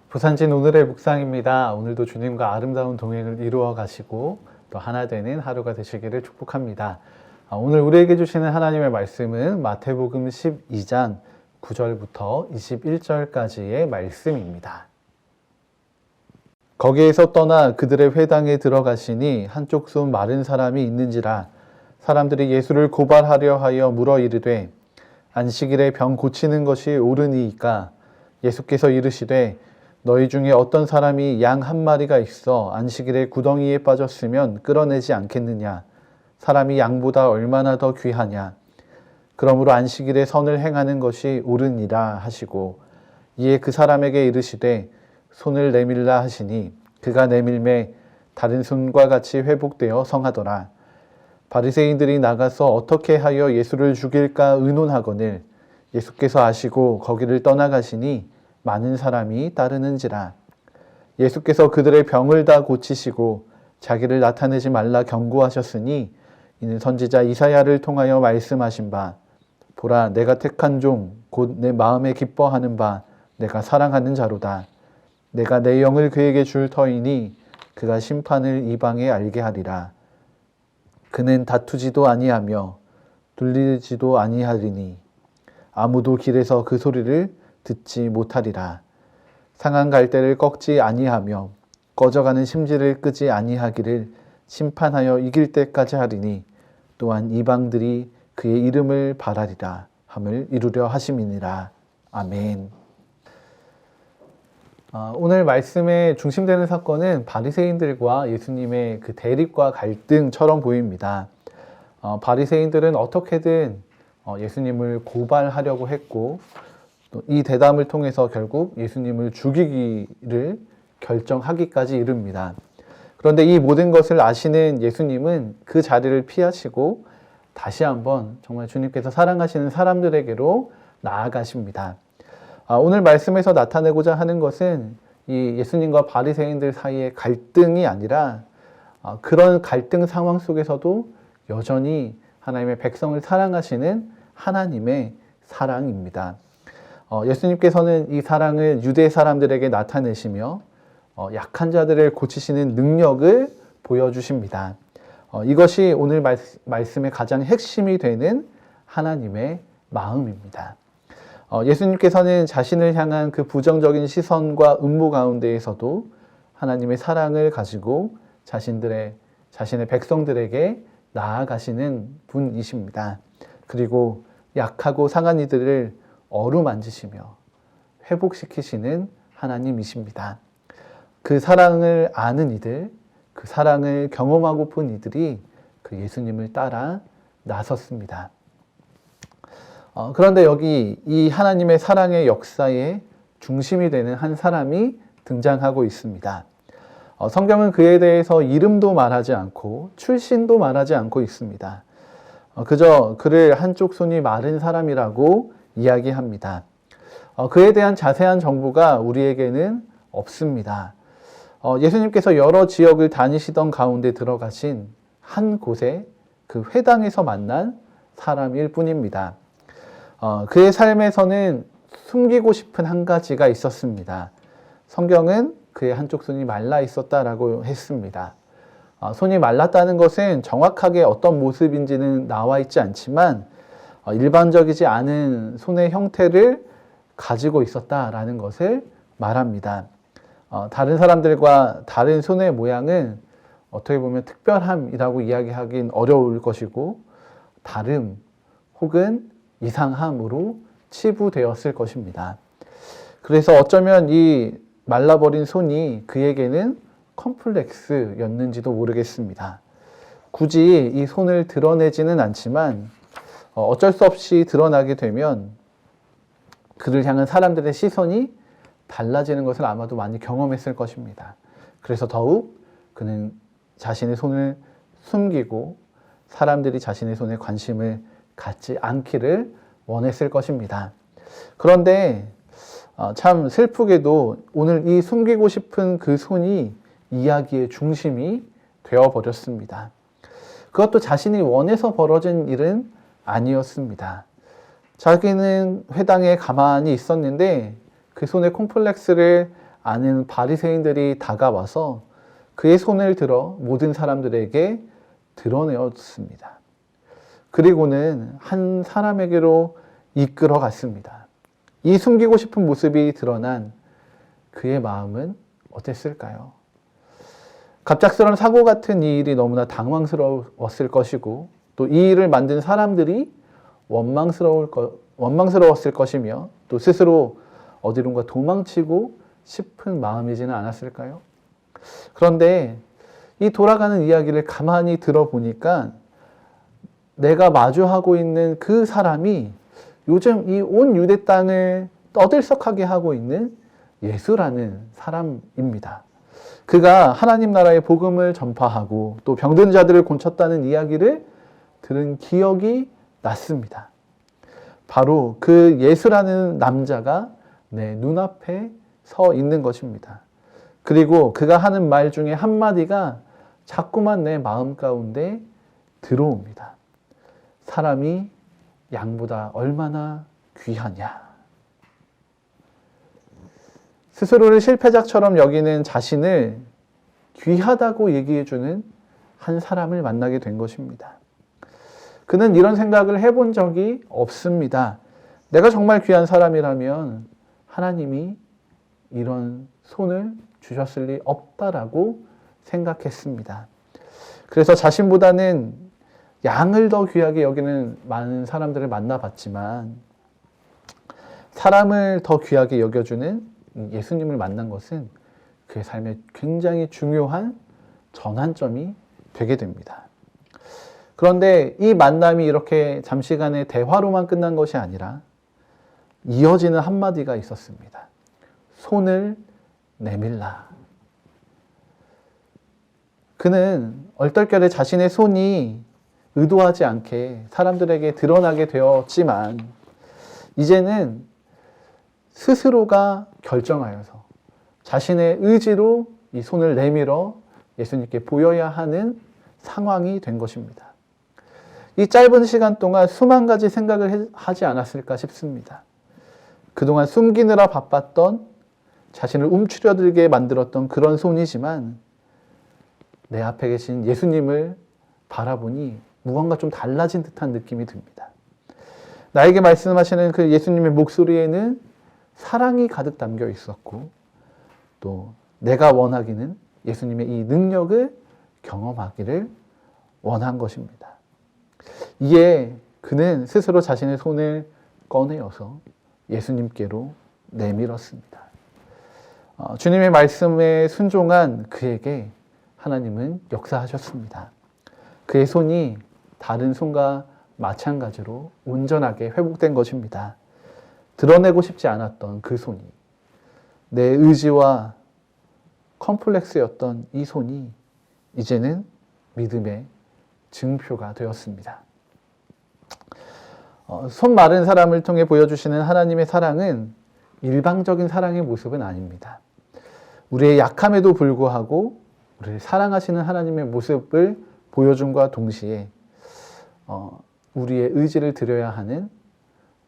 부산진 오늘의 묵상입니다. 오늘도 주님과 아름다운 동행을 이루어 가시고 또 하나 되는 하루가 되시기를 축복합니다. 오늘 우리에게 주시는 하나님의 말씀은 마태복음 12장 9절부터 21절까지의 말씀입니다. 거기에서 떠나 그들의 회당에 들어가시니 한쪽 손 마른 사람이 있는지라 사람들이 예수를 고발하려 하여 물어 이르되 안식일에 병 고치는 것이 옳으니이까? 예수께서 이르시되 너희 중에 어떤 사람이 양 한 마리가 있어 안식일에 구덩이에 빠졌으면 끌어내지 않겠느냐? 사람이 양보다 얼마나 더 귀하냐? 그러므로 안식일에 선을 행하는 것이 옳으니라 하시고 이에 그 사람에게 이르시되 손을 내밀라 하시니 그가 내밀매 다른 손과 같이 회복되어 성하더라. 바리새인들이 나가서 어떻게 하여 예수를 죽일까 의논하거늘 예수께서 아시고 거기를 떠나가시니 많은 사람이 따르는지라. 예수께서 그들의 병을 다 고치시고 자기를 나타내지 말라 경고하셨으니 이는 선지자 이사야를 통하여 말씀하신 바 보라 내가 택한 종 곧 내 마음에 기뻐하는 바 내가 사랑하는 자로다. 내가 내 영을 그에게 줄 터이니 그가 심판을 이방에 알게 하리라. 그는 다투지도 아니하며 둘리지도 아니하리니 아무도 길에서 그 소리를 듣지 못하리라. 상한 갈대를 꺾지 아니하며 꺼져가는 심지를 끄지 아니하기를 심판하여 이길 때까지 하리니 또한 이방들이 그의 이름을 바라리라 함을 이루려 하심이니라. 아멘. 오늘 말씀에 중심되는 사건은 바리새인들과 예수님의 그 대립과 갈등처럼 보입니다. 바리새인들은 어떻게든 예수님을 고발하려고 했고 또 이 대담을 통해서 결국 예수님을 죽이기를 결정하기까지 이릅니다. 그런데 이 모든 것을 아시는 예수님은 그 자리를 피하시고 다시 한번 정말 주님께서 사랑하시는 사람들에게로 나아가십니다. 오늘 말씀에서 나타내고자 하는 것은 이 예수님과 바리새인들 사이의 갈등이 아니라 그런 갈등 상황 속에서도 여전히 하나님의 백성을 사랑하시는 하나님의 사랑입니다. 예수님께서는 이 사랑을 유대 사람들에게 나타내시며 약한 자들을 고치시는 능력을 보여주십니다. 이것이 오늘 말씀의 가장 핵심이 되는 하나님의 마음입니다. 예수님께서는 자신을 향한 그 부정적인 시선과 음모 가운데에서도 하나님의 사랑을 가지고 자신의 백성들에게 나아가시는 분이십니다. 그리고 약하고 상한 이들을 어루만지시며 회복시키시는 하나님이십니다. 그 사랑을 아는 이들, 그 사랑을 경험하고 본 이들이 그 예수님을 따라 나섰습니다. 그런데 여기 이 하나님의 사랑의 역사의 중심이 되는 한 사람이 등장하고 있습니다. 성경은 그에 대해서 이름도 말하지 않고 출신도 말하지 않고 있습니다. 그저 그를 한쪽 손이 마른 사람이라고 이야기합니다. 그에 대한 자세한 정보가 우리에게는 없습니다. 예수님께서 여러 지역을 다니시던 가운데 들어가신 한 곳에 그 회당에서 만난 사람일 뿐입니다. 그의 삶에서는 숨기고 싶은 한 가지가 있었습니다. 성경은 그의 한쪽 손이 말라 있었다라고 했습니다. 손이 말랐다는 것은 정확하게 어떤 모습인지는 나와 있지 않지만 일반적이지 않은 손의 형태를 가지고 있었다라는 것을 말합니다. 다른 사람들과 다른 손의 모양은 어떻게 보면 특별함이라고 이야기하긴 어려울 것이고 다름 혹은 이상함으로 치부되었을 것입니다. 그래서 어쩌면 이 말라버린 손이 그에게는 컴플렉스였는지도 모르겠습니다. 굳이 이 손을 드러내지는 않지만 어쩔 수 없이 드러나게 되면 그를 향한 사람들의 시선이 달라지는 것을 아마도 많이 경험했을 것입니다. 그래서 더욱 그는 자신의 손을 숨기고 사람들이 자신의 손에 관심을 갖지 않기를 원했을 것입니다. 그런데 참 슬프게도 오늘 이 숨기고 싶은 그 손이 이야기의 중심이 되어버렸습니다. 그것도 자신이 원해서 벌어진 일은 아니었습니다. 자기는 회당에 가만히 있었는데 그 손에 콤플렉스를 아는 바리새인들이 다가와서 그의 손을 들어 모든 사람들에게 드러내었습니다. 그리고는 한 사람에게로 이끌어 갔습니다. 이 숨기고 싶은 모습이 드러난 그의 마음은 어땠을까요? 갑작스러운 사고 같은 이 일이 너무나 당황스러웠을 것이고 또 이 일을 만든 사람들이 원망스러웠을 것이며 또 스스로 어디론가 도망치고 싶은 마음이지는 않았을까요? 그런데 이 돌아가는 이야기를 가만히 들어보니까 내가 마주하고 있는 그 사람이 요즘 이 온 유대 땅을 떠들썩하게 하고 있는 예수라는 사람입니다. 그가 하나님 나라의 복음을 전파하고 또 병든 자들을 고쳤다는 이야기를 들은 기억이 났습니다. 바로 그 예수라는 남자가 내 눈앞에 서 있는 것입니다. 그리고 그가 하는 말 중에 한마디가 자꾸만 내 마음 가운데 들어옵니다. 사람이 양보다 얼마나 귀하냐. 스스로를 실패작처럼 여기는 자신을 귀하다고 얘기해주는 한 사람을 만나게 된 것입니다. 그는 이런 생각을 해본 적이 없습니다. 내가 정말 귀한 사람이라면 하나님이 이런 손을 주셨을 리 없다라고 생각했습니다. 그래서 자신보다는 양을 더 귀하게 여기는 많은 사람들을 만나봤지만 사람을 더 귀하게 여겨주는 예수님을 만난 것은 그의 삶에 굉장히 중요한 전환점이 되게 됩니다. 그런데 이 만남이 이렇게 잠시간의 대화로만 끝난 것이 아니라 이어지는 한마디가 있었습니다. 손을 내밀라. 그는 얼떨결에 자신의 손이 의도하지 않게 사람들에게 드러나게 되었지만 이제는 스스로가 결정하여서 자신의 의지로 이 손을 내밀어 예수님께 보여야 하는 상황이 된 것입니다. 이 짧은 시간 동안 수만 가지 생각을 하지 않았을까 싶습니다. 그동안 숨기느라 바빴던 자신을 움츠려들게 만들었던 그런 손이지만 내 앞에 계신 예수님을 바라보니 무언가 좀 달라진 듯한 느낌이 듭니다. 나에게 말씀하시는 그 예수님의 목소리에는 사랑이 가득 담겨 있었고 또 내가 원하기는 예수님의 이 능력을 경험하기를 원한 것입니다. 이에 그는 스스로 자신의 손을 꺼내어서 예수님께로 내밀었습니다. 주님의 말씀에 순종한 그에게 하나님은 역사하셨습니다. 그의 손이 다른 손과 마찬가지로 온전하게 회복된 것입니다. 드러내고 싶지 않았던 그 손이, 내 의지와 컴플렉스였던 이 손이 이제는 믿음의 증표가 되었습니다. 손 마른 사람을 통해 보여주시는 하나님의 사랑은 일방적인 사랑의 모습은 아닙니다. 우리의 약함에도 불구하고 우리를 사랑하시는 하나님의 모습을 보여줌과 동시에 우리의 의지를 드려야 하는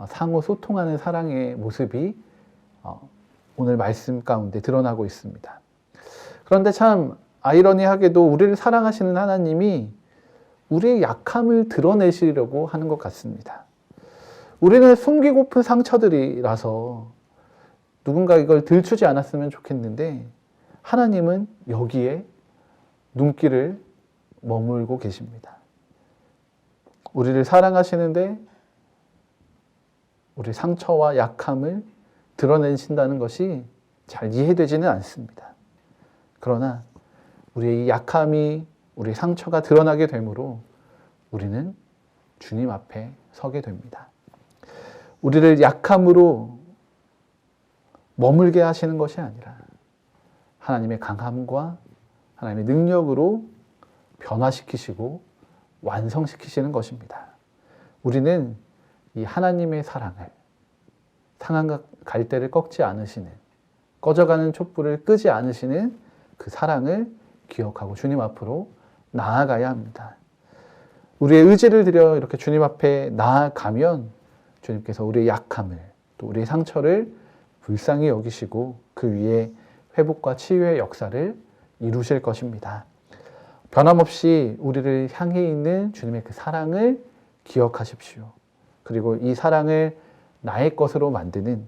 상호 소통하는 사랑의 모습이 오늘 말씀 가운데 드러나고 있습니다. 그런데 참 아이러니하게도 우리를 사랑하시는 하나님이 우리의 약함을 드러내시려고 하는 것 같습니다. 우리는 숨기고픈 상처들이라서 누군가 이걸 들추지 않았으면 좋겠는데 하나님은 여기에 눈길을 머물고 계십니다. 우리를 사랑하시는데 우리 상처와 약함을 드러내신다는 것이 잘 이해되지는 않습니다. 그러나 우리의 이 약함이, 우리의 상처가 드러나게 되므로 우리는 주님 앞에 서게 됩니다. 우리를 약함으로 머물게 하시는 것이 아니라 하나님의 강함과 하나님의 능력으로 변화시키시고 완성시키시는 것입니다. 우리는 이 하나님의 사랑을, 상한 갈대를 꺾지 않으시는, 꺼져가는 촛불을 끄지 않으시는 그 사랑을 기억하고 주님 앞으로 나아가야 합니다. 우리의 의지를 들여 이렇게 주님 앞에 나아가면 주님께서 우리의 약함을 또 우리의 상처를 불쌍히 여기시고 그 위에 회복과 치유의 역사를 이루실 것입니다. 변함없이 우리를 향해 있는 주님의 그 사랑을 기억하십시오. 그리고 이 사랑을 나의 것으로 만드는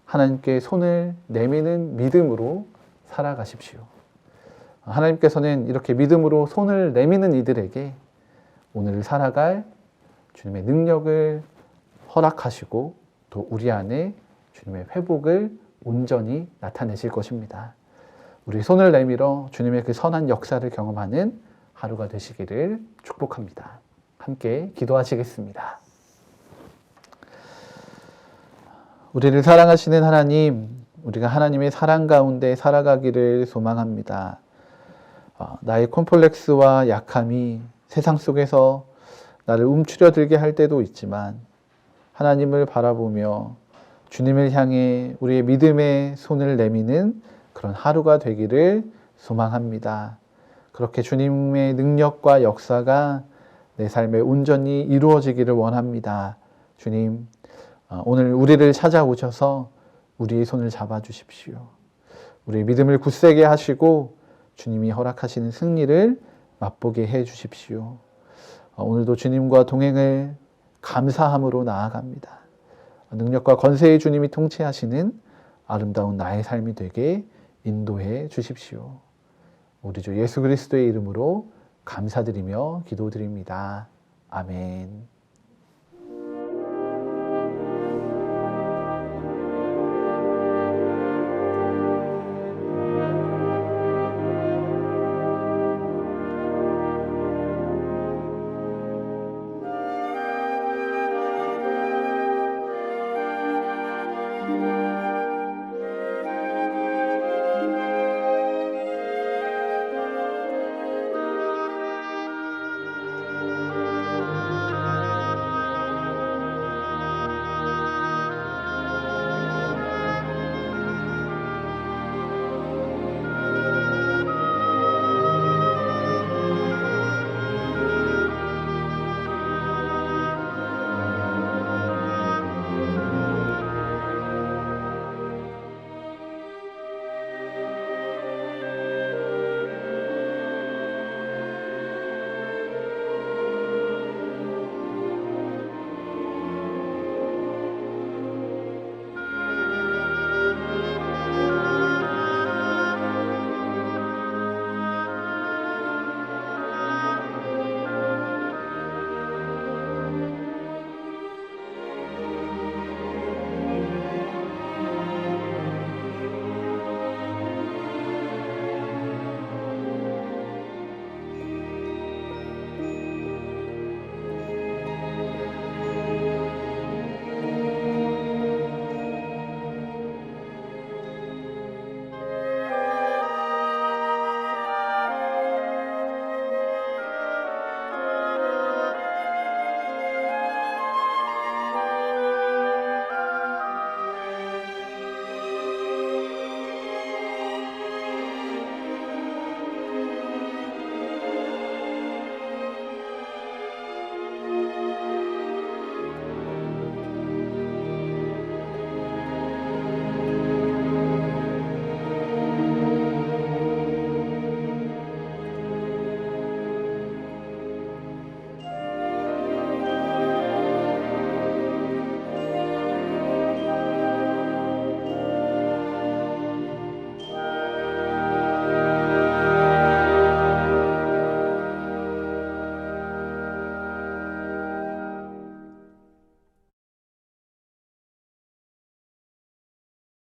하나님께 손을 내미는 믿음으로 살아가십시오. 하나님께서는 이렇게 믿음으로 손을 내미는 이들에게 오늘 살아갈 주님의 능력을 허락하시고 또 우리 안에 주님의 회복을 온전히 나타내실 것입니다. 우리 손을 내밀어 주님의 그 선한 역사를 경험하는 하루가 되시기를 축복합니다. 함께 기도하시겠습니다. 우리를 사랑하시는 하나님, 우리가 하나님의 사랑 가운데 살아가기를 소망합니다. 나의 콤플렉스와 약함이 세상 속에서 나를 움츠려들게 할 때도 있지만 하나님을 바라보며 주님을 향해 우리의 믿음의 손을 내미는 그런 하루가 되기를 소망합니다. 그렇게 주님의 능력과 역사가 내 삶에 온전히 이루어지기를 원합니다. 주님, 오늘 우리를 찾아오셔서 우리의 손을 잡아주십시오. 우리의 믿음을 굳세게 하시고 주님이 허락하시는 승리를 맛보게 해 주십시오. 오늘도 주님과 동행을 감사함으로 나아갑니다. 능력과 권세의 주님이 통치하시는 아름다운 나의 삶이 되게 인도해 주십시오. 우리 주 예수 그리스도의 이름으로 감사드리며 기도드립니다. 아멘.